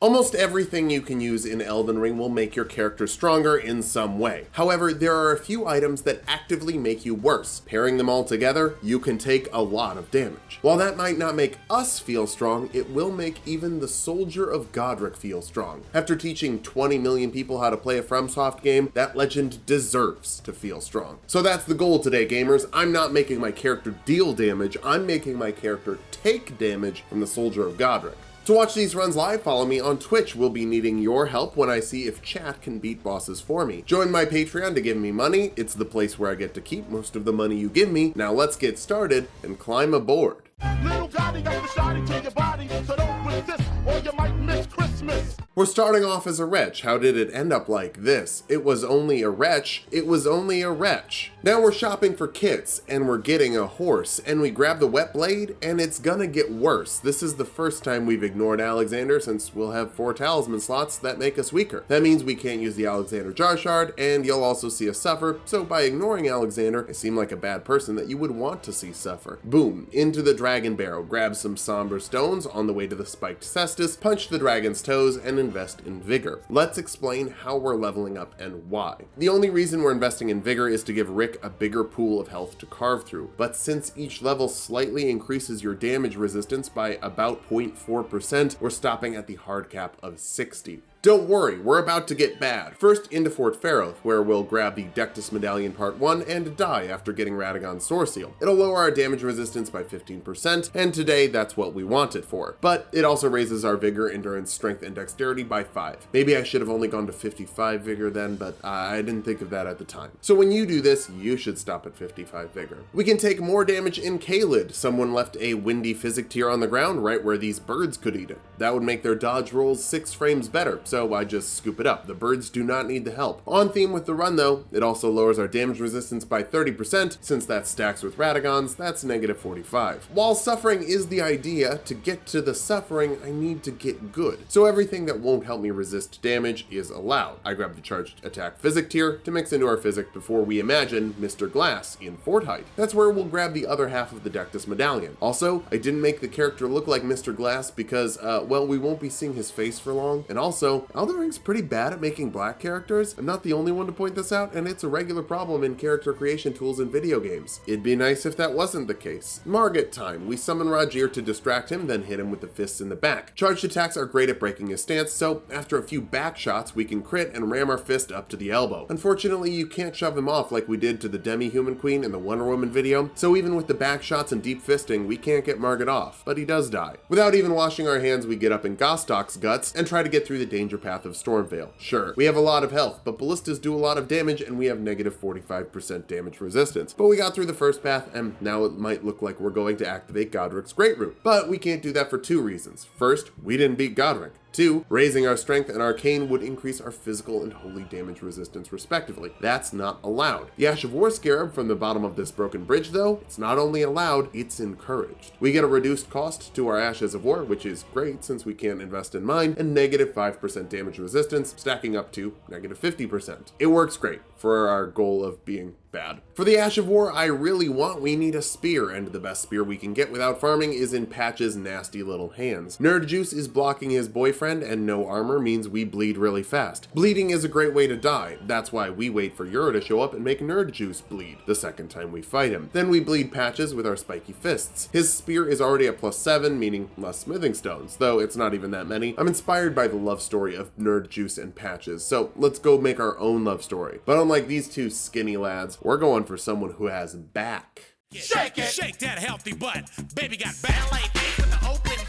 Almost everything you can use in Elden Ring will make your character stronger in some way. However, there are a few items that actively make you worse. Pairing them all together, you can take a lot of damage. While that might not make us feel strong, it will make even the Soldier of Godrick feel strong. After teaching 20 million people how to play a FromSoft game, that legend deserves to feel strong. So that's the goal today, gamers. I'm not making my character deal damage, I'm making my character take damage from the Soldier of Godrick. To watch these runs live, follow me on Twitch. We'll be needing your help when I see if chat can beat bosses for me. Join my Patreon to give me money. It's the place where I get to keep most of the money you give me. Now let's get started and climb aboard. Little Johnny got the shiny to your body, so don't resist or you might miss Christmas. We're starting off as a wretch. How did it end up like this? It was only a wretch. It was only a wretch. Now we're shopping for kits, and we're getting a horse, and we grab the wet blade, and it's gonna get worse. This is the first time we've ignored Alexander, since we'll have 4 talisman slots that make us weaker. That means we can't use the Alexander Jar Shard, and you'll also see us suffer, so by ignoring Alexander, I seem like a bad person that you would want to see suffer. Boom, into the dragon barrow, grab some somber stones on the way to the spiked cestus, punch the dragon's toes, and invest in vigor. Let's explain how we're leveling up and why. The only reason we're investing in vigor is to give Rick a bigger pool of health to carve through, but since each level slightly increases your damage resistance by about 0.4%, we're stopping at the hard cap of 60. Don't worry, we're about to get bad. First into Fort Pharos, where we'll grab the Dectus Medallion Part 1 and die after getting Radagon's Sword Seal. It'll lower our damage resistance by 15%, and today that's what we want it for. But it also raises our vigor, endurance, strength, and dexterity by 5. Maybe I should have only gone to 55 vigor then, but I didn't think of that at the time. So when you do this, you should stop at 55 vigor. We can take more damage in Caelid. Someone left a windy physic tier on the ground right where these birds could eat it. That would make their dodge rolls 6 frames better, so I just scoop it up. The birds do not need the help. On theme with the run though, it also lowers our damage resistance by 30%, since that stacks with Radagon's, that's negative 45. While suffering is the idea, to get to the suffering, I need to get good. So everything that won't help me resist damage is allowed. I grab the charged attack physic tier to mix into our physic before we imagine Mr. Glass in Fort Height. That's where we'll grab the other half of the Dectus Medallion. Also, I didn't make the character look like Mr. Glass because, well, we won't be seeing his face for long, and also, Elden Ring's pretty bad at making black characters. I'm not the only one to point this out, and it's a regular problem in character creation tools in video games. It'd be nice if that wasn't the case. Margit time. We summon Rajir to distract him, then hit him with the fists in the back. Charged attacks are great at breaking his stance, so after a few back shots, we can crit and ram our fist up to the elbow. Unfortunately, you can't shove him off like we did to the Demi-Human Queen in the Wonder Woman video, so even with the back shots and deep fisting, we can't get Margit off, but he does die. Without even washing our hands, we get up in Gostok's guts and try to get through the danger path of Stormveil. Sure, we have a lot of health, but ballistas do a lot of damage and we have negative 45% damage resistance. But we got through the first path and now it might look like we're going to activate Godrick's Great Root. But we can't do that for 2 reasons. First, we didn't beat Godrick. 2, raising our strength and arcane would increase our physical and holy damage resistance respectively. That's not allowed. The Ash of War Scarab from the bottom of this broken bridge though, it's not only allowed, it's encouraged. We get a reduced cost to our Ashes of War, which is great since we can't invest in mine, and negative 5% damage resistance, stacking up to negative 50%. It works great for our goal of being bad. For the Ash of War I really want, we need a spear, and the best spear we can get without farming is in Patch's nasty little hands. Nerd Juice is blocking his boyfriend, and no armor means we bleed really fast. Bleeding is a great way to die. That's why we wait for Yura to show up and make Nerd Juice bleed the second time we fight him. Then we bleed Patches with our spiky fists. His spear is already at +7, meaning less smithing stones, though it's not even that many. I'm inspired by the love story of Nerd Juice and Patches, so let's go make our own love story. But unlike these two skinny lads, we're going for someone who has back. Shake it! Shake that healthy butt. Baby got back like this with the open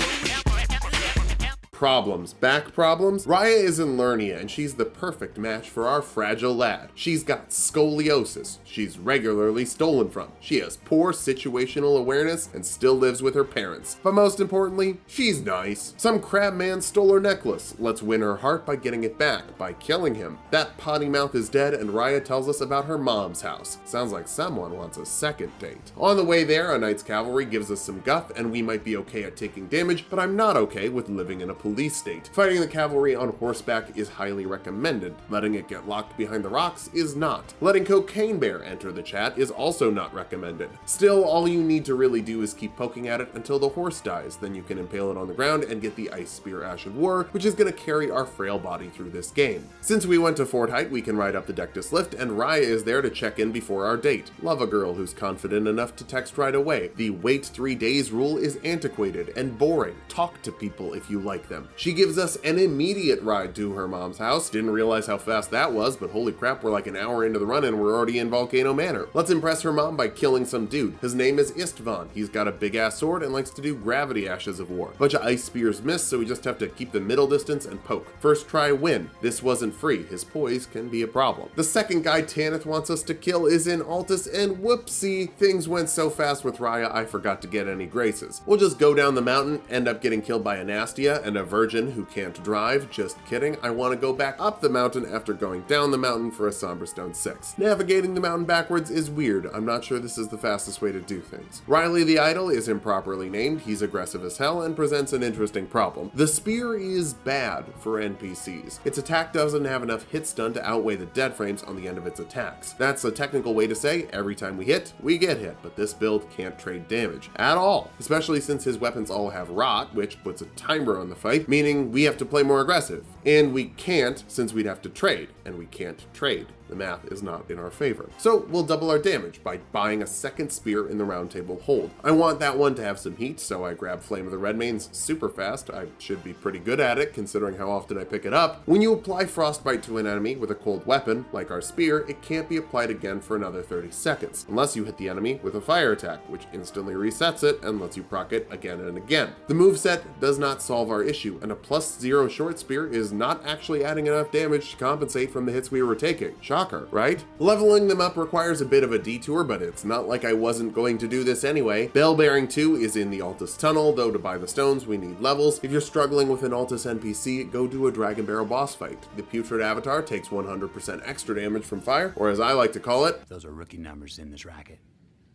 Problems. Back problems? Raya is in Lernia, and she's the perfect match for our fragile lad. She's got scoliosis. She's regularly stolen from. She has poor situational awareness and still lives with her parents. But most importantly, she's nice. Some crab man stole her necklace. Let's win her heart by getting it back, by killing him. That potty mouth is dead, and Raya tells us about her mom's house. Sounds like someone wants a second date. On the way there, a Knight's Cavalry gives us some guff, and we might be okay at taking damage, but I'm not okay with living in a polluted release state. Fighting the cavalry on horseback is highly recommended. Letting it get locked behind the rocks is not. Letting Cocaine Bear enter the chat is also not recommended. Still, all you need to really do is keep poking at it until the horse dies, then you can impale it on the ground and get the Ice Spear Ash of War, which is going to carry our frail body through this game. Since we went to Fort Height, we can ride up the Dectus lift, and Raya is there to check in before our date. Love a girl who's confident enough to text right away. The wait 3 days rule is antiquated and boring. Talk to people if you like them. She gives us an immediate ride to her mom's house. Didn't realize how fast that was, but holy crap, we're like an hour into the run and we're already in Volcano Manor. Let's impress her mom by killing some dude. His name is Istvan. He's got a big ass sword and likes to do gravity ashes of war. Bunch of ice spears miss, so we just have to keep the middle distance and poke. First try win. This wasn't free. His poise can be a problem. The second guy Tanith wants us to kill is in Altus, and whoopsie, things went so fast with Raya I forgot to get any graces. We'll just go down the mountain, end up getting killed by a Nastia and a virgin who can't drive. Just kidding. I want to go back up the mountain after going down the mountain for a Somberstone 6. Navigating the mountain backwards is weird. I'm not sure this is the fastest way to do things. Riley the Idol is improperly named. He's aggressive as hell and presents an interesting problem. The spear is bad for NPCs. Its attack doesn't have enough hit stun to outweigh the dead frames on the end of its attacks. That's a technical way to say every time we hit, we get hit, but this build can't trade damage at all, especially since his weapons all have rot, which puts a timer on the fight, meaning we have to play more aggressive. And we can't, since we'd have to trade, and we can't trade. The math is not in our favor. So we'll double our damage by buying a second spear in the round table hold. I want that one to have some heat, so I grab Flame of the Redmanes super fast. I should be pretty good at it, considering how often I pick it up. When you apply Frostbite to an enemy with a cold weapon, like our spear, it can't be applied again for another 30 seconds, unless you hit the enemy with a fire attack, which instantly resets it and lets you proc it again and again. The moveset does not solve our issue, and a +0 short spear is not actually adding enough damage to compensate from the hits we were taking. Shocker, right? Leveling them up requires a bit of a detour, but it's not like I wasn't going to do this anyway. Bell Bearing 2 is in the Altus Tunnel, though to buy the stones we need levels. If you're struggling with an Altus NPC, go do a Dragon Barrel boss fight. The Putrid Avatar takes 100% extra damage from fire, or as I like to call it, those are rookie numbers in this racket.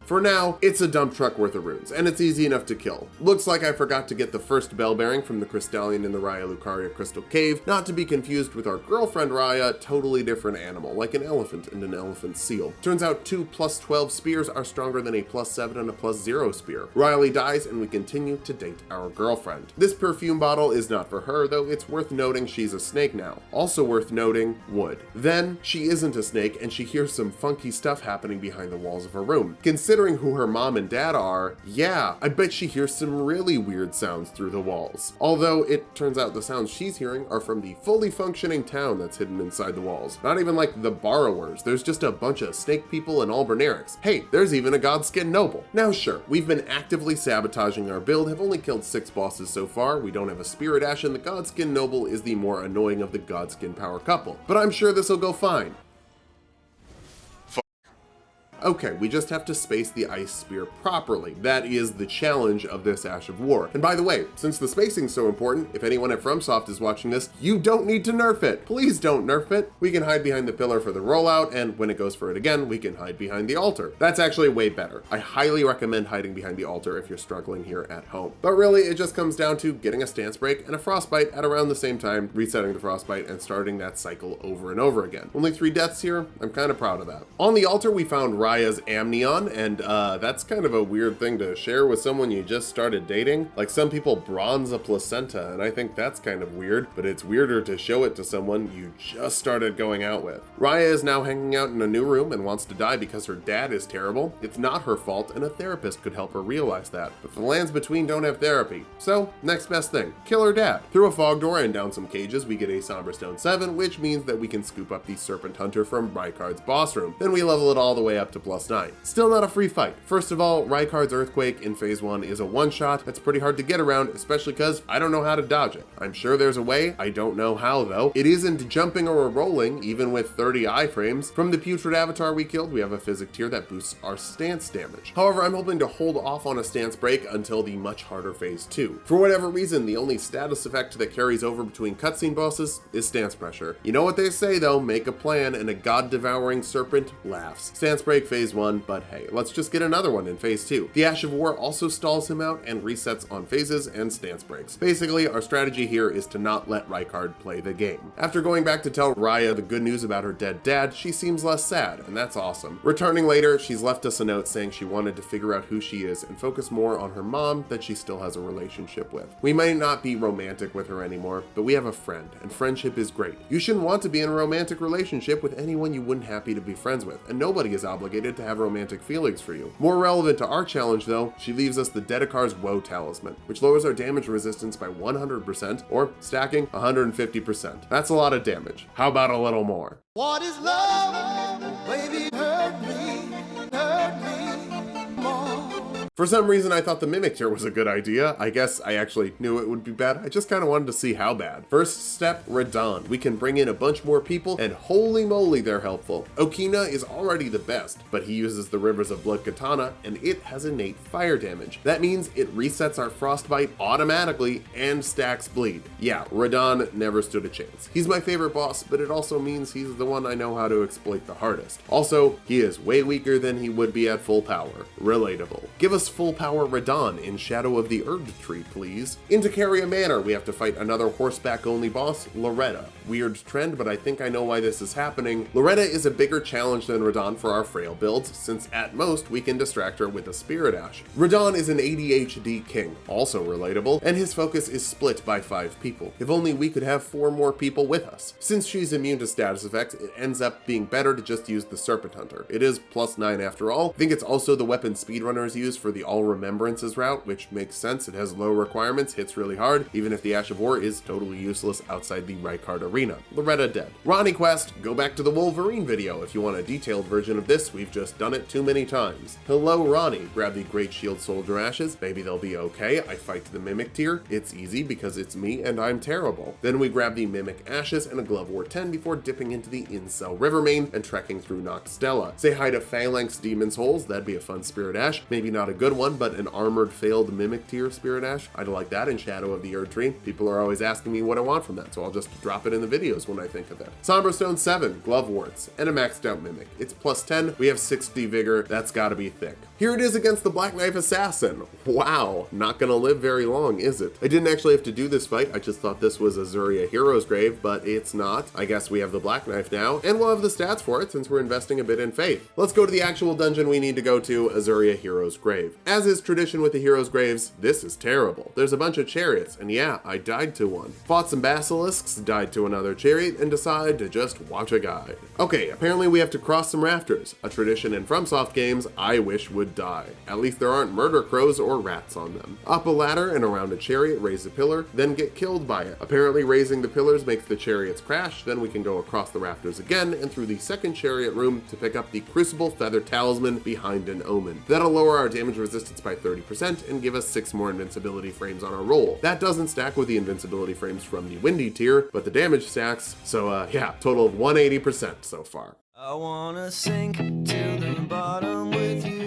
For now, it's a dump truck worth of runes, and it's easy enough to kill. Looks like I forgot to get the first bell bearing from the Crystallion in the Raya Lucaria Crystal Cave, not to be confused with our girlfriend Raya, totally different animal, like an elephant and an elephant seal. Turns out 2 +12 spears are stronger than a +7 and a +0 spear. Riley dies, and we continue to date our girlfriend. This perfume bottle is not for her, though it's worth noting she's a snake now. Also worth noting, wood. Then, she isn't a snake, and she hears some funky stuff happening behind the walls of her room. Considering who her mom and dad are, yeah, I bet she hears some really weird sounds through the walls. Although it turns out the sounds she's hearing are from the fully functioning town that's hidden inside the walls. Not even like the borrowers, there's just a bunch of snake people and Albernerics. Hey, there's even a Godskin noble. Now sure, we've been actively sabotaging our build, have only killed 6 bosses so far, we don't have a Spirit Ash, and the Godskin noble is the more annoying of the Godskin power couple. But I'm sure this'll go fine. Okay, we just have to space the ice spear properly. That is the challenge of this Ash of War. And by the way, since the spacing's so important, if anyone at FromSoft is watching this, you don't need to nerf it. Please don't nerf it. We can hide behind the pillar for the rollout, and when it goes for it again, we can hide behind the altar. That's actually way better. I highly recommend hiding behind the altar if you're struggling here at home. But really, it just comes down to getting a stance break and a frostbite at around the same time, resetting the frostbite and starting that cycle over and over again. Only 3 deaths here. I'm kind of proud of that. On the altar, we found Raya's amnion, and that's kind of a weird thing to share with someone you just started dating. Like, some people bronze a placenta, and I think that's kind of weird, but it's weirder to show it to someone you just started going out with. Raya is now hanging out in a new room and wants to die because her dad is terrible. It's not her fault, and a therapist could help her realize that, but the lands between don't have therapy. So, next best thing, kill her dad. Through a fog door and down some cages, we get a Somberstone 7, which means that we can scoop up the Serpent Hunter from Rykard's boss room. Then we level it all the way up to +9. Still not a free fight. First of all, Rykard's Earthquake in Phase 1 is a one-shot that's pretty hard to get around, especially because I don't know how to dodge it. I'm sure there's a way, I don't know how though. It isn't jumping or rolling, even with 30 iframes. From the Putrid Avatar we killed, we have a Physic tier that boosts our stance damage. However, I'm hoping to hold off on a stance break until the much harder Phase 2. For whatever reason, the only status effect that carries over between cutscene bosses is stance pressure. You know what they say though, make a plan and a god-devouring serpent laughs. Stance break phase 1, but hey, let's just get another one in phase 2. The Ash of War also stalls him out and resets on phases and stance breaks. Basically, our strategy here is to not let Rykard play the game. After going back to tell Raya the good news about her dead dad, she seems less sad, and that's awesome. Returning later, she's left us a note saying she wanted to figure out who she is and focus more on her mom that she still has a relationship with. We might not be romantic with her anymore, but we have a friend, and friendship is great. You shouldn't want to be in a romantic relationship with anyone you wouldn't happy to be friends with, and nobody is obligated to have romantic feelings for you. More relevant to our challenge though, she leaves us the Dedicars Woe talisman, which lowers our damage resistance by 100%, or stacking 150%. That's a lot of damage. How about a little more? What is love? Baby, hurt me more. For some reason, I thought the Mimic tier was a good idea. I guess I actually knew it would be bad. I just kind of wanted to see how bad. First step, Radahn. We can bring in a bunch more people, and holy moly, they're helpful. Okina is already the best, but he uses the Rivers of Blood Katana, and it has innate fire damage. That means it resets our Frostbite automatically and stacks bleed. Yeah, Radahn never stood a chance. He's my favorite boss, but it also means he's the one I know how to exploit the hardest. Also, he is way weaker than he would be at full power. Relatable. Give us full power Radahn in Shadow of the Erdtree, please. In Volcano Manor, we have to fight another horseback-only boss, Loretta. Weird trend, but I think I know why this is happening. Loretta is a bigger challenge than Radahn for our frail builds, since at most we can distract her with a Spirit Ash. Radahn is an ADHD king, also relatable, and his focus is split by 5 people. If only we could have 4 more people with us. Since she's immune to status effects, it ends up being better to just use the Serpent Hunter. It is +9 after all. I think it's also the weapon speedrunners use for the All Remembrances route, which makes sense. It has low requirements, hits really hard, even if the Ash of War is totally useless outside the Rykard arena. Loretta dead. Ronnie Quest, go back to the Wolverine video if you want a detailed version of this. We've just done it too many times. Hello Ronnie, grab the Great Shield Soldier Ashes. Maybe they'll be okay. I fight the Mimic tier. It's easy because it's me and I'm terrible. Then we grab the Mimic Ashes and a Glove War 10 before dipping into the Incel Rivermain and trekking through Noxtella. Say hi to Phalanx Demon's Holes. That'd be a fun Spirit Ash. Maybe not a good one, but an armored failed Mimic tier Spirit Ash. I'd like that in Shadow of the Erdtree. People are always asking me what I want from that, so I'll just drop it in the videos when I think of it. Somberstone 7, Glove Warts, and a maxed out Mimic. It's +10, we have 60 Vigor, that's gotta be thick. Here it is against the Black Knife Assassin. Wow, not gonna live very long, is it? I didn't actually have to do this fight, I just thought this was Azuria Hero's Grave, but it's not. I guess we have the Black Knife now, and we'll have the stats for it since we're investing a bit in faith. Let's go to the actual dungeon we need to go to, Azuria Hero's Grave. As is tradition with the Heroes' Graves, this is terrible. There's a bunch of chariots, and yeah, I died to one. Fought some basilisks, died to another chariot, and decided to just watch a guide. Okay, apparently we have to cross some rafters, a tradition in FromSoft games I wish would die. At least there aren't murder crows or rats on them. Up a ladder and around a chariot, raise a pillar, then get killed by it. Apparently raising the pillars makes the chariots crash, then we can go across the rafters again and through the second chariot room to pick up the Crucible Feather Talisman behind an Omen. That'll lower our damage resistance by 30% and give us 6 more invincibility frames on our roll. That doesn't stack with the invincibility frames from the Windy tier, but the damage stacks, so yeah, total of 180% so far. I wanna sink to the bottom with you.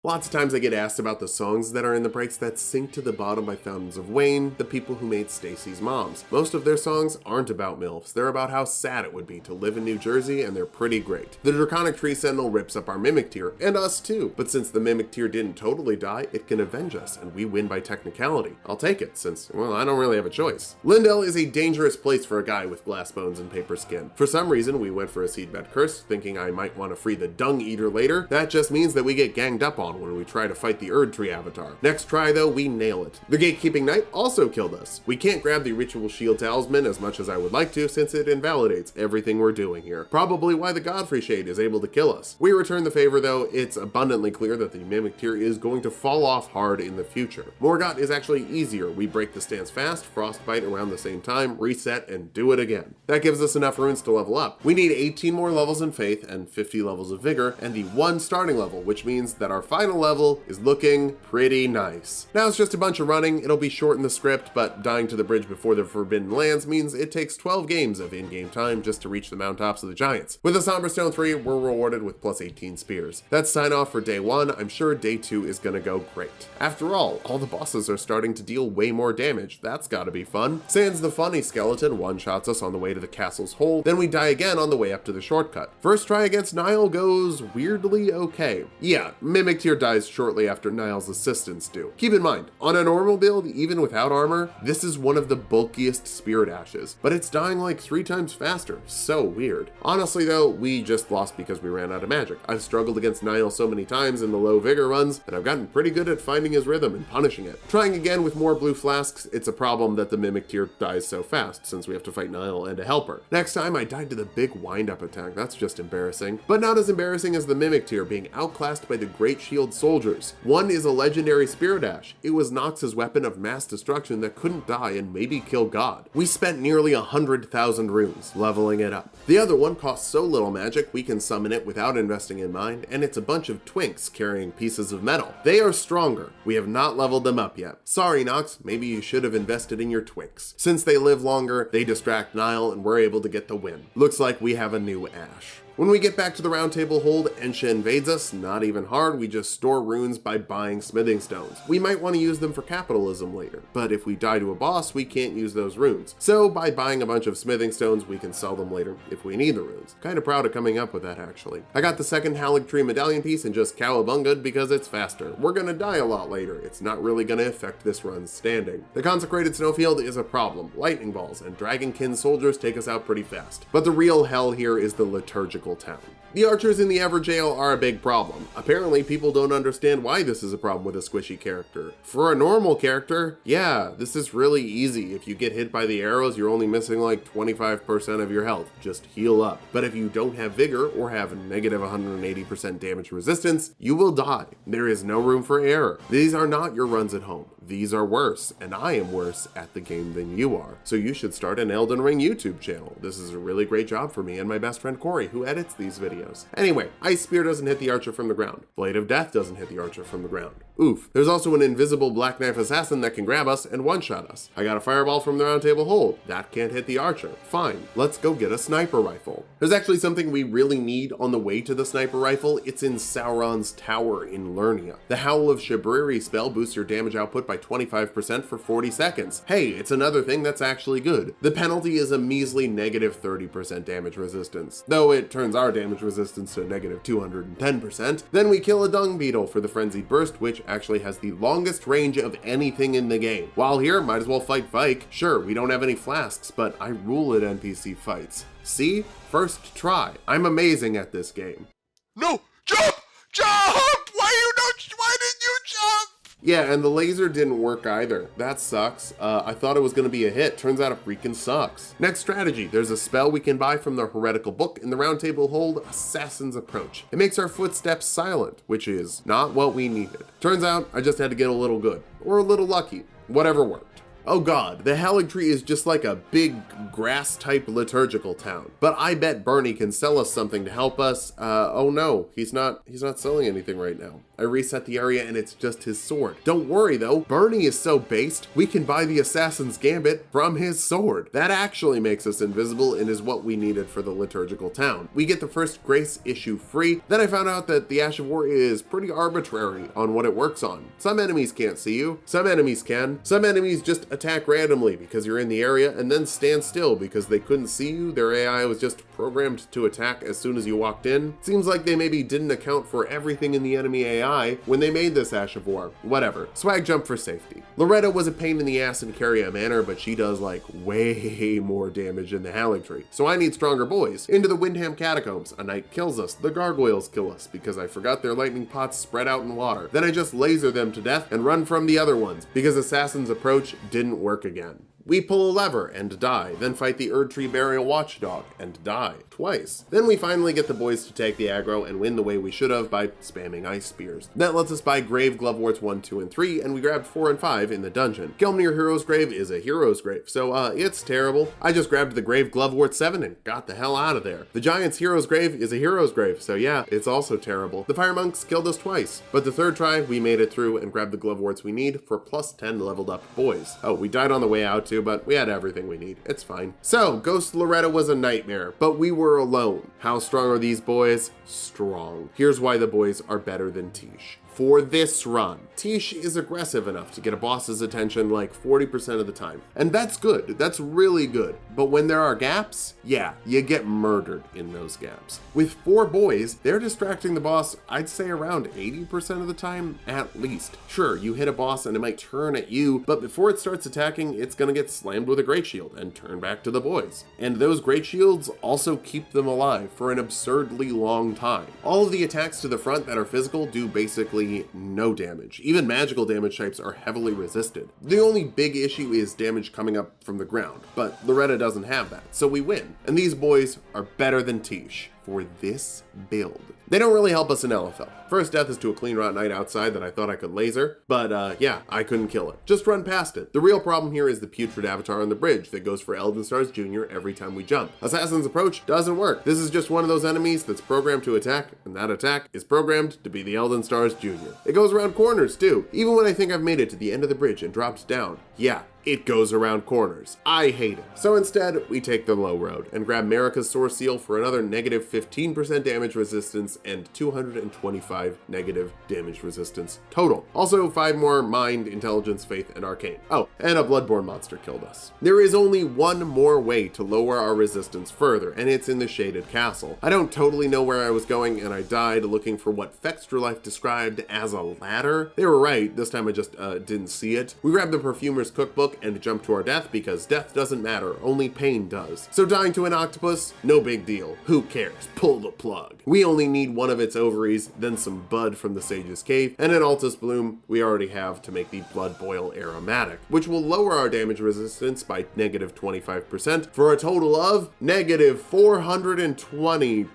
Lots of times I get asked about the songs that are in the breaks that sink to the bottom by Fountains of Wayne, the people who made Stacy's moms. Most of their songs aren't about MILFs, they're about how sad it would be to live in New Jersey, and they're pretty great. The Draconic Tree Sentinel rips up our Mimic tier, and us too, but since the Mimic tier didn't totally die, it can avenge us, and we win by technicality. I'll take it, since, well, I don't really have a choice. Lindell is a dangerous place for a guy with glass bones and paper skin. For some reason, we went for a Seedbed Curse, thinking I might want to free the Dung Eater later. That just means that we get ganged up on when we try to fight the Erdtree avatar. Next try though, we nail it. The Gatekeeping Knight also killed us. We can't grab the Ritual Shield Talisman as much as I would like to, since it invalidates everything we're doing here. Probably why the Godfrey Shade is able to kill us. We return the favor though, it's abundantly clear that the Mimic tier is going to fall off hard in the future. Morgott is actually easier. We break the stance fast, Frostbite around the same time, reset, and do it again. That gives us enough runes to level up. We need 18 more levels in Faith and 50 levels of Vigor, and the 1 starting level, which means that our final final level is looking pretty nice. Now it's just a bunch of running. It'll be short in the script, but dying to the bridge before the Forbidden Lands means it takes 12 games of in-game time just to reach the mountaintops of the giants. With a Somber Stone 3, we're rewarded with plus 18 spears. That's sign off for day 1. I'm sure day 2 is gonna go great. After all the bosses are starting to deal way more damage. That's gotta be fun. Sans the funny skeleton one-shots us on the way to the castle's hole, then we die again on the way up to the shortcut. First try against Niall goes weirdly okay. Yeah, Mimic Tier dies shortly after Niall's assistants do. Keep in mind, on a normal build, even without armor, this is one of the bulkiest spirit ashes, but it's dying like 3 times faster. So weird. Honestly though, we just lost because we ran out of magic. I've struggled against Niall so many times in the low vigor runs that I've gotten pretty good at finding his rhythm and punishing it. Trying again with more blue flasks, it's a problem that the Mimic Tier dies so fast since we have to fight Niall and a helper. Next time I died to the big wind-up attack. That's just embarrassing. But not as embarrassing as the Mimic Tier being outclassed by the Great Shield soldiers. One is a legendary Spirit Ash. It was Nox's weapon of mass destruction that couldn't die and maybe kill God. We spent nearly 100,000 runes leveling it up. The other one costs so little magic we can summon it without investing in mind, and it's a bunch of twinks carrying pieces of metal. They are stronger. We have not leveled them up yet. Sorry Nox, maybe you should have invested in your twinks. Since they live longer, they distract Niall and we're able to get the win. Looks like we have a new Ash. When we get back to the Round Table Hold, Ensha invades us. Not even hard, we just store runes by buying smithing stones. We might want to use them for capitalism later, but if we die to a boss, we can't use those runes. So by buying a bunch of smithing stones, we can sell them later if we need the runes. Kinda proud of coming up with that actually. I got the second Haligtree medallion piece and just cowabunga'd because it's faster. We're gonna die a lot later. It's not really gonna affect this run's standing. The Consecrated Snowfield is a problem. Lightning balls and dragonkin soldiers take us out pretty fast. But the real hell here is the liturgical town. The archers in the Everjail are a big problem. Apparently people don't understand why this is a problem with a squishy character. For a normal character, yeah, this is really easy. If you get hit by the arrows, you're only missing like 25% of your health. Just heal up. But if you don't have vigor or have negative 180% damage resistance, you will die. There is no room for error. These are not your runs at home. These are worse, and I am worse at the game than you are. So you should start an Elden Ring YouTube channel. This is a really great job for me and my best friend Corey, who edits these videos. Anyway, Ice Spear doesn't hit the archer from the ground. Blade of Death doesn't hit the archer from the ground. Oof. There's also an invisible Black Knife Assassin that can grab us and one-shot us. I got a Fireball from the Round Table Hold. That can't hit the archer. Fine, let's go get a sniper rifle. There's actually something we really need on the way to the sniper rifle. It's in Sauron's Tower in Lernia. The Howl of Shabriri spell boosts your damage output by 25% for 40 seconds. Hey, it's another thing that's actually good. The penalty is a measly negative 30% damage resistance, though it turns our damage resistance to negative 210%. Then we kill a Dung Beetle for the Frenzied Burst, which actually has the longest range of anything in the game. While here, might as well fight Vike. Sure, we don't have any flasks, but I rule at NPC fights. See? First try. I'm amazing at this game. No! Jump! Jump! Why didn't you jump? Yeah, and the laser didn't work either. That sucks. I thought it was gonna be a hit. Turns out it freaking sucks. Next strategy. There's a spell we can buy from the Heretical Book in the Round Table Hold, Assassin's Approach. It makes our footsteps silent, which is not what we needed. Turns out I just had to get a little good, or a little lucky. Whatever worked. Oh god, the Haligtree is just like a big grass-type liturgical town. But I bet Bernie can sell us something to help us. Oh no, he's not selling anything right now. I reset the area and it's just his sword. Don't worry though, Bernie is so based, we can buy the Assassin's Gambit from his sword. That actually makes us invisible and is what we needed for the liturgical town. We get the first Grace issue free. Then I found out that the Ash of War is pretty arbitrary on what it works on. Some enemies can't see you, some enemies can. Some enemies just attack randomly because you're in the area and then stand still because they couldn't see you. Their AI was just programmed to attack as soon as you walked in. Seems like they maybe didn't account for everything in the enemy AI when they made this Ash of War. Whatever. Swag jump for safety. Loretta was a pain in the ass in Carrier Manor, but she does like way more damage in the Haligtree. So I need stronger boys. Into the Windham Catacombs. A knight kills us. The gargoyles kill us because I forgot their lightning pots spread out in water. Then I just laser them to death and run from the other ones because Assassin's Approach didn't work again. We pull a lever and die, then fight the Erdtree Burial Watchdog and die twice. Then we finally get the boys to take the aggro and win the way we should have by spamming ice spears. That lets us buy Grave Gloveworts 1, 2, and 3, and we grabbed 4 and 5 in the dungeon. Gelmir Hero's Grave is a hero's grave, so it's terrible. I just grabbed the Grave Glovewort 7 and got the hell out of there. The Giant's Hero's Grave is a hero's grave, so yeah, it's also terrible. The Fire Monks killed us twice, but the third try we made it through and grabbed the Gloveworts we need for plus 10 leveled up boys. Oh, we died on the way out too, but we had everything we need. It's fine. So, Ghost Loretta was a nightmare, but we were alone. How strong are these boys? Strong. Here's why the boys are better than Tish. For this run, Tish is aggressive enough to get a boss's attention like 40% of the time. And that's good, that's really good. But when there are gaps, yeah, you get murdered in those gaps. With 4 boys, they're distracting the boss, I'd say around 80% of the time, at least. Sure, you hit a boss and it might turn at you, but before it starts attacking, it's gonna get slammed with a Great Shield and turn back to the boys. And those Great Shields also keep them alive for an absurdly long time. All of the attacks to the front that are physical do basically no damage. Even magical damage types are heavily resisted. The only big issue is damage coming up from the ground, but Loretta doesn't have that, so we win. And these boys are better than Tish for this build. They don't really help us in LFL. First death is to a Clean Rot Knight outside that I thought I could laser, but yeah, I couldn't kill it. Just run past it. The real problem here is the putrid avatar on the bridge that goes for Elden Stars Jr. every time we jump. Assassin's Approach doesn't work. This is just one of those enemies that's programmed to attack, and that attack is programmed to be the Elden Stars Jr. It goes around corners too. Even when I think I've made it to the end of the bridge and dropped down, yeah, it goes around corners. I hate it. So instead, we take the low road and grab Marika's Source Seal for another negative 15% damage resistance and 225 negative damage resistance total. Also 5 more Mind, Intelligence, Faith, and Arcane. Oh, and a Bloodborne monster killed us. There is only one more way to lower our resistance further, and it's in the Shaded Castle. I don't totally know where I was going, and I died looking for what Fextralife described as a ladder. They were right, this time I just didn't see it. We grabbed the Perfumer's Cookbook and jump to our death because death doesn't matter, only pain does. So dying to an octopus, no big deal. Who cares? Pull the plug. We only need one of its ovaries, then some bud from the Sage's Cave, and an Altus Bloom we already have to make the Blood Boil Aromatic, which will lower our damage resistance by negative 25% for a total of negative 420%.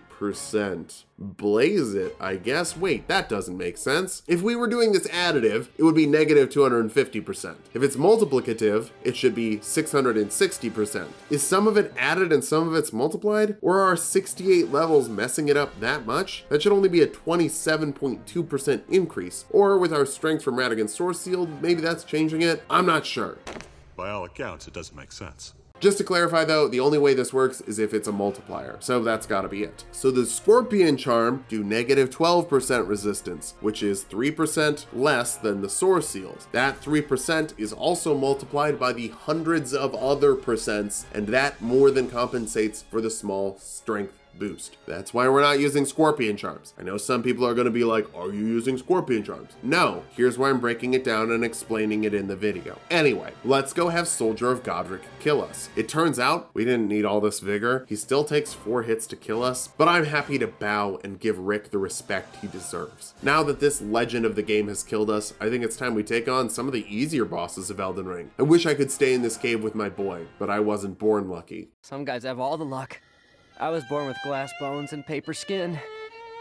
Blaze it, I guess. Wait, that doesn't make sense. If we were doing this additive, it would be negative 250%. If it's multiplicative, it should be 660%. Is some of it added and some of it's multiplied? Or are 68 levels messing it up that much? That should only be a 27.2% increase. Or with our strength from Radigan's Source Seal, maybe that's changing it? I'm not sure. By all accounts, it doesn't make sense. Just to clarify though, the only way this works is if it's a multiplier, so that's gotta be it. So the Scorpion Charm do negative 12% resistance, which is 3% less than the Source Seals. That 3% is also multiplied by the hundreds of other percents, and that more than compensates for the small strength boost. That's why we're not using Scorpion Charms. I know some people are going to be like, are you using Scorpion Charms? No, here's why I'm breaking it down and explaining it in the video. Anyway, let's go have Soldier of Godrick kill us. It turns out we didn't need all this vigor. He still takes 4 hits to kill us, but I'm happy to bow and give Rick the respect he deserves. Now that this legend of the game has killed us, I think it's time we take on some of the easier bosses of Elden Ring. I wish I could stay in this cave with my boy, but I wasn't born lucky. Some guys have all the luck. I was born with glass bones and paper skin.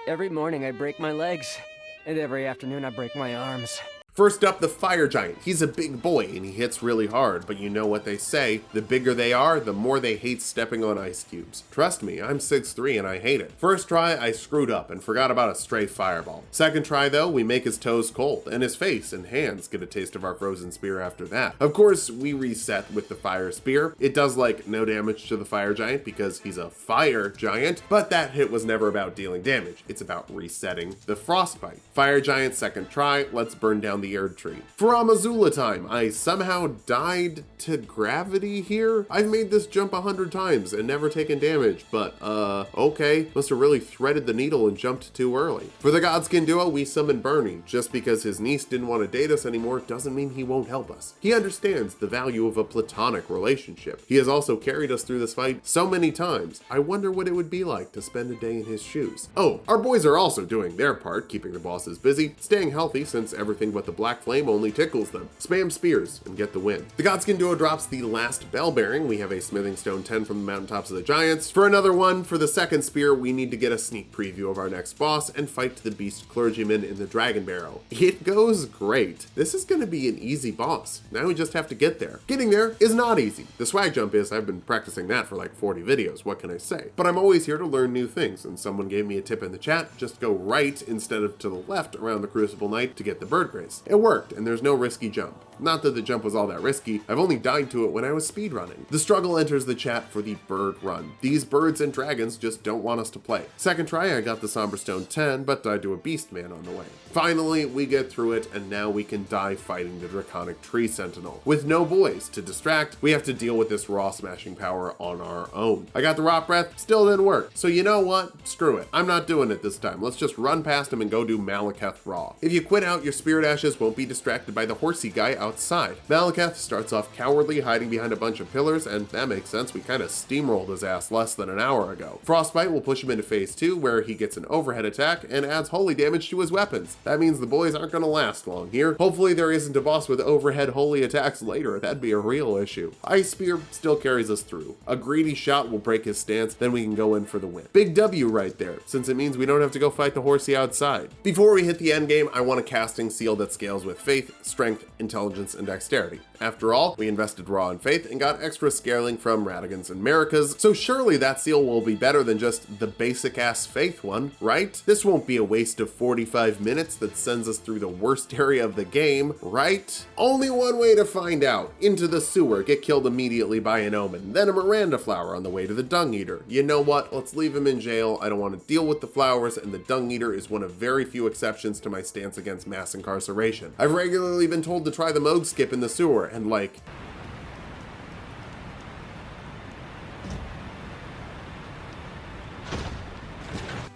Every morning I break my legs, and every afternoon I break my arms. First up, the Fire Giant. He's a big boy and he hits really hard, but you know what they say, the bigger they are, the more they hate stepping on ice cubes. Trust me, I'm 6'3" and I hate it. First try, I screwed up and forgot about a stray fireball. Second try though, we make his toes cold, and his face and hands get a taste of our frozen spear after that. Of course, we reset with the fire spear. It does like no damage to the Fire Giant because he's a fire giant, but that hit was never about dealing damage. It's about resetting the frostbite. Fire Giant, second try, let's burn down the Erdtree. For Amazula time, I somehow died to gravity here. I've made this jump 100 times and never taken damage, but okay. Must have really threaded the needle and jumped too early. For the Godskin duo, we summon Bernie. Just because his niece didn't want to date us anymore doesn't mean he won't help us. He understands the value of a platonic relationship. He has also carried us through this fight so many times. I wonder what it would be like to spend a day in his shoes. Oh, our boys are also doing their part, keeping the bosses busy, staying healthy since everything but the the black flame only tickles them. Spam spears and get the win. The Godskin Duo drops the last bell bearing. We have a Smithing Stone 10 from the Mountaintops of the Giants. For another one, for the second spear, we need to get a sneak preview of our next boss and fight the Beast Clergyman in the Dragon Barrow. It goes great. This is going to be an easy boss. Now we just have to get there. Getting there is not easy. The swag jump is. I've been practicing that for like 40 videos. What can I say? But I'm always here to learn new things, and someone gave me a tip in the chat. Just go right instead of to the left around the Crucible Knight to get the bird grace. It worked, and there's no risky jump. Not that the jump was all that risky. I've only died to it when I was speedrunning. The struggle enters the chat for the bird run. These birds and dragons just don't want us to play. Second try, I got the Somber Stone 10, but died to a beast man on the way. Finally, we get through it, and now we can die fighting the Draconic Tree Sentinel. With no boys to distract, we have to deal with this raw smashing power on our own. I got the Rot Breath, still didn't work. So you know what? Screw it. I'm not doing it this time. Let's just run past him and go do Malekith raw. If you quit out, your spirit ashes won't be distracted by the horsey guy outside. Malekith starts off cowardly, hiding behind a bunch of pillars, and that makes sense. We kind of steamrolled his ass less than an hour ago. Frostbite will push him into phase 2, where he gets an overhead attack and adds holy damage to his weapons. That means the boys aren't going to last long here. Hopefully there isn't a boss with overhead holy attacks later. That'd be a real issue. Ice Spear still carries us through. A greedy shot will break his stance, then we can go in for the win. Big W right there, since it means we don't have to go fight the horsey outside. Before we hit the end game, I want a casting seal that scales with faith, strength, intelligence, and dexterity. After all, we invested raw in faith and got extra scaling from Radagon's and Marika's, so surely that seal will be better than just the basic ass faith one, right? This won't be a waste of 45 minutes that sends us through the worst area of the game, right? Only one way to find out. Into the sewer, get killed immediately by an omen, then a Miranda flower on the way to the Dung Eater. You know what? Let's leave him in jail. I don't want to deal with the flowers, and the Dung Eater is one of very few exceptions to my stance against mass incarceration. I've regularly been told to try the Moog skip in the sewer, and like,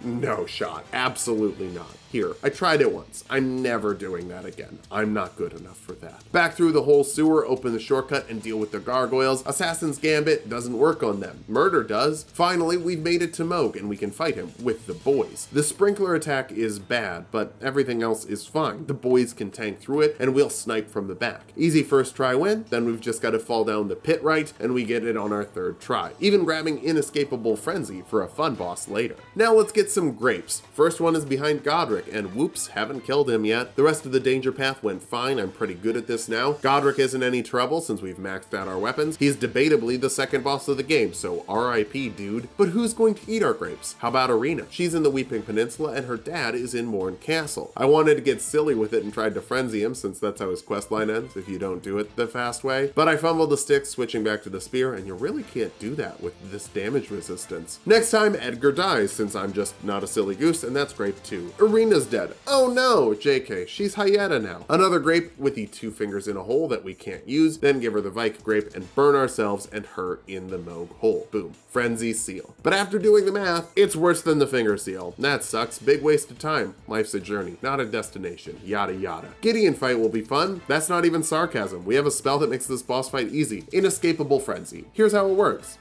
no shot. Absolutely not. Here, I tried it once. I'm never doing that again. I'm not good enough for that. Back through the whole sewer, open the shortcut, and deal with the gargoyles. Assassin's Gambit doesn't work on them. Murder does. Finally, we've made it to Moog, and we can fight him with the boys. The sprinkler attack is bad, but everything else is fine. The boys can tank through it, and we'll snipe from the back. Easy first try win, then we've just got to fall down the pit right, and we get it on our third try. Even grabbing Inescapable Frenzy for a fun boss later. Now let's get some grapes. First one is behind Godrick, and whoops, haven't killed him yet. The rest of the danger path went fine. I'm pretty good at this now. Godrick isn't any trouble since we've maxed out our weapons. He's debatably the second boss of the game, so RIP, dude. But who's going to eat our grapes? How about Arena? She's in the Weeping Peninsula, and her dad is in Morn Castle. I wanted to get silly with it and tried to frenzy him, since that's how his questline ends if you don't do it the fast way. But I fumbled the stick, switching back to the spear, and you really can't do that with this damage resistance. Next time, Edgar dies, since I'm just not a silly goose, and that's grape too. Arena's dead. Oh no, JK, she's Hyena now. Another grape with the 2 fingers in a hole that we can't use, then give her the Vike grape and burn ourselves and her in the Moog hole. Boom. Frenzy seal. But after doing the math, it's worse than the finger seal. That sucks. Big waste of time. Life's a journey, not a destination. Yada yada. Gideon fight will be fun. That's not even sarcasm. We have a spell that makes this boss fight easy. Inescapable Frenzy. Here's how it works.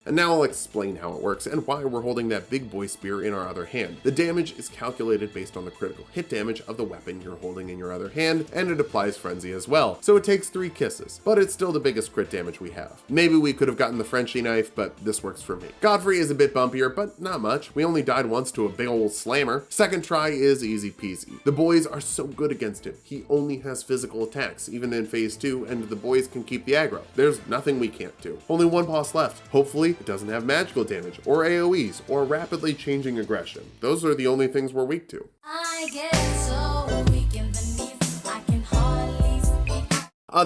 And now I'll explain how it works and why we're holding that big boy spear in our other hand. The damage is calculated based on the critical hit damage of the weapon you're holding in your other hand, and it applies frenzy as well. So it takes 3 kisses, but it's still the biggest crit damage we have. Maybe we could have gotten the Frenchy knife, but this works for me. Godfrey is a bit bumpier, but not much. We only died once to a big old slammer. Second try is easy peasy. The boys are so good against him. He only has physical attacks, even in phase 2, and the boys can keep the aggro. There's nothing we can't do. Only one boss left. Hopefully, it doesn't have magical damage, or AoEs, or rapidly changing aggression. Those are the only things we're weak to. I get so weak in the knees, I can hardly speak.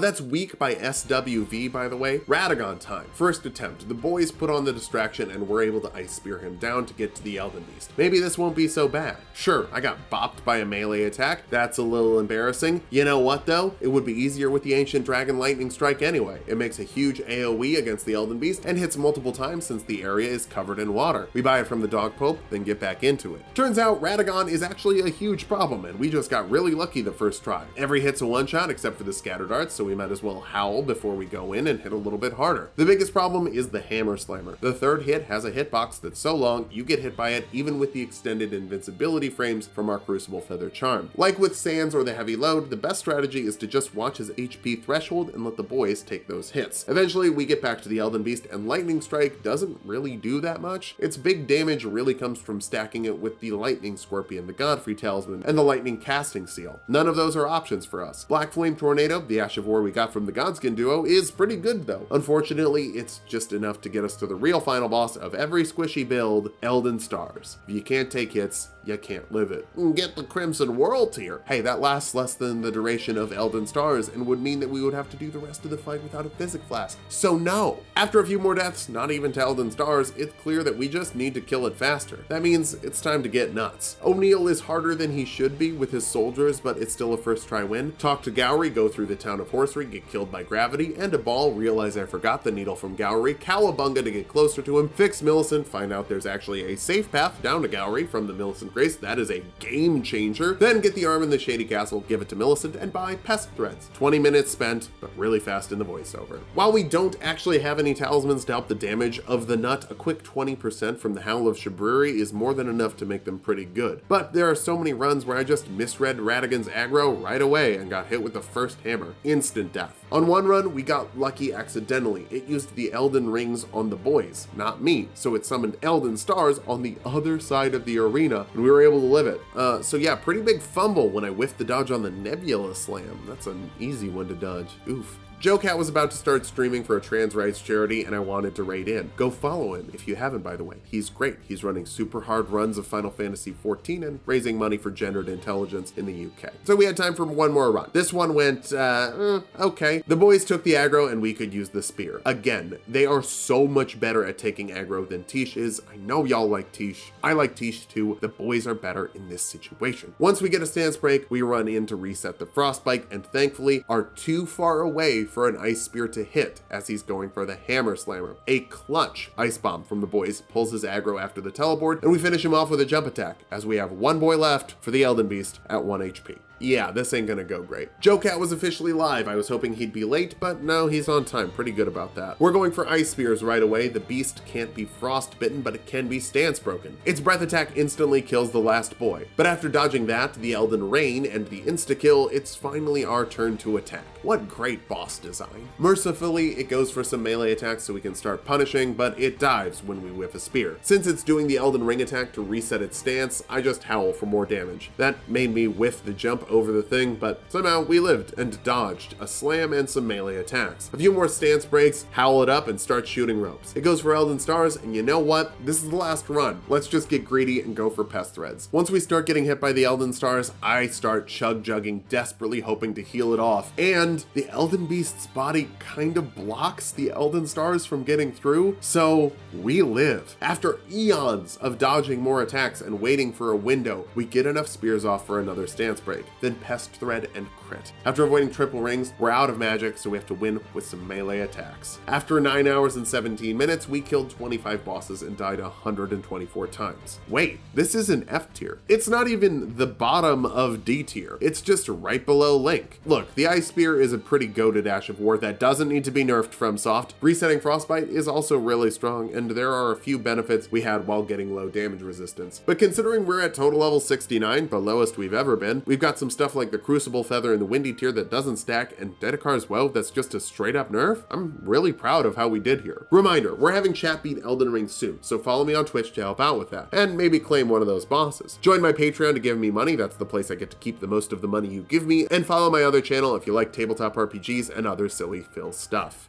That's Weak by SWV, by the way. Radagon time. First attempt. The boys put on the distraction and we're able to ice spear him down to get to the Elden Beast. Maybe this won't be so bad. Sure, I got bopped by a melee attack. That's a little embarrassing. You know what though? It would be easier with the Ancient Dragon Lightning Strike anyway. It makes a huge AoE against the Elden Beast and hits multiple times since the area is covered in water. We buy it from the Dog Pope, then get back into it. Turns out Radagon is actually a huge problem and we just got really lucky the first try. Every hit's a one-shot except for the scatter darts, so we might as well howl before we go in and hit a little bit harder. The biggest problem is the Hammer Slammer. The third hit has a hitbox that's so long you get hit by it even with the extended invincibility frames from our Crucible Feather charm. Like with Sands or the Heavy Load, the best strategy is to just watch his HP threshold and let the boys take those hits. Eventually we get back to the Elden Beast, and Lightning Strike doesn't really do that much. Its big damage really comes from stacking it with the Lightning Scorpion, the Godfrey Talisman, and the Lightning Casting Seal. None of those are options for us. Black Flame Tornado, the Ash of War we got from the Godskin duo, is pretty good though. Unfortunately, it's just enough to get us to the real final boss of every squishy build, Elden Stars. If you can't take hits, you can't live it. Get the Crimson World tier. Hey, that lasts less than the duration of Elden Stars and would mean that we would have to do the rest of the fight without a Physic Flask. So no. After a few more deaths, not even to Elden Stars, it's clear that we just need to kill it faster. That means it's time to get nuts. O'Neill is harder than he should be with his soldiers, but it's still a first try win. Talk to Gowry, go through the town of Horsery, get killed by gravity, and a ball, realize I forgot the needle from Gowry, Cowabunga to get closer to him, fix Millicent, find out there's actually a safe path down to Gowry from the Millicent Grace. That is a game changer. Then get the arm in the Shady Castle, give it to Millicent, and buy Pest Threads. 20 minutes spent, but really fast in the voiceover. While we don't actually have any talismans to help the damage of the nut, a quick 20% from the Howl of Shabriri is more than enough to make them pretty good. But there are so many runs where I just misread Radigan's aggro right away and got hit with the first hammer. Instant death. On one run, we got lucky accidentally. It used the Elden Rings on the boys, not me, so it summoned Elden Stars on the other side of the arena, and we were able to live it. So yeah, pretty big fumble when I whiffed the dodge on the Nebula Slam. That's an easy one to dodge. Oof. Joe Cat was about to start streaming for a trans rights charity, and I wanted to raid in. Go follow him if you haven't, by the way. He's great. He's running super hard runs of Final Fantasy XIV and raising money for gendered intelligence in the UK. So we had time for one more run. This one went, okay. The boys took the aggro and we could use the spear. Again, they are so much better at taking aggro than Tish is. I know y'all like Tish. I like Tish too. The boys are better in this situation. Once we get a stance break, we run in to reset the Frostbite and thankfully are too far away for an ice spear to hit as he's going for the Hammer Slammer. A clutch ice bomb from the boys pulls his aggro after the teleport, and we finish him off with a jump attack as we have one boy left for the Elden Beast at 1 HP. Yeah, this ain't gonna go great. Joe Cat was officially live. I was hoping he'd be late, but no, he's on time. Pretty good about that. We're going for ice spears right away. The beast can't be frost bitten, but it can be stance broken. Its breath attack instantly kills the last boy. But after dodging that, the Elden Rain, and the insta-kill, it's finally our turn to attack. What great boss design. Mercifully, it goes for some melee attacks so we can start punishing, but it dives when we whiff a spear. Since it's doing the Elden Ring attack to reset its stance, I just howl for more damage. That made me whiff the jump over the thing, but somehow we lived and dodged a slam and some melee attacks. A few more stance breaks, howl it up, and start shooting ropes. It goes for Elden Stars, and you know what? This is the last run. Let's just get greedy and go for Pest Threads. Once we start getting hit by the Elden Stars, I start chug-jugging, desperately hoping to heal it off, and the Elden Beast's body kind of blocks the Elden Stars from getting through, so we live. After eons of dodging more attacks and waiting for a window, we get enough spears off for another stance break. Then Pest Thread and crit. After avoiding triple rings, we're out of magic, so we have to win with some melee attacks. After 9 hours and 17 minutes, we killed 25 bosses and died 124 times. Wait, this is an F tier. It's not even the bottom of D tier. It's just right below Link. Look, the Ice Spear is a pretty goated Ash of War that doesn't need to be nerfed from soft. Resetting Frostbite is also really strong, and there are a few benefits we had while getting low damage resistance. But considering we're at total level 69, the lowest we've ever been, we've got some stuff like the Crucible Feather in the Windy tier that doesn't stack, and Dedicars Woe that's just a straight up nerf. I'm really proud of how we did here. Reminder, we're having chat beat Elden Ring soon, so follow me on Twitch to help out with that, and maybe claim one of those bosses. Join my Patreon to give me money, that's the place I get to keep the most of the money you give me, and follow my other channel if you like tabletop RPGs and other silly Phil stuff.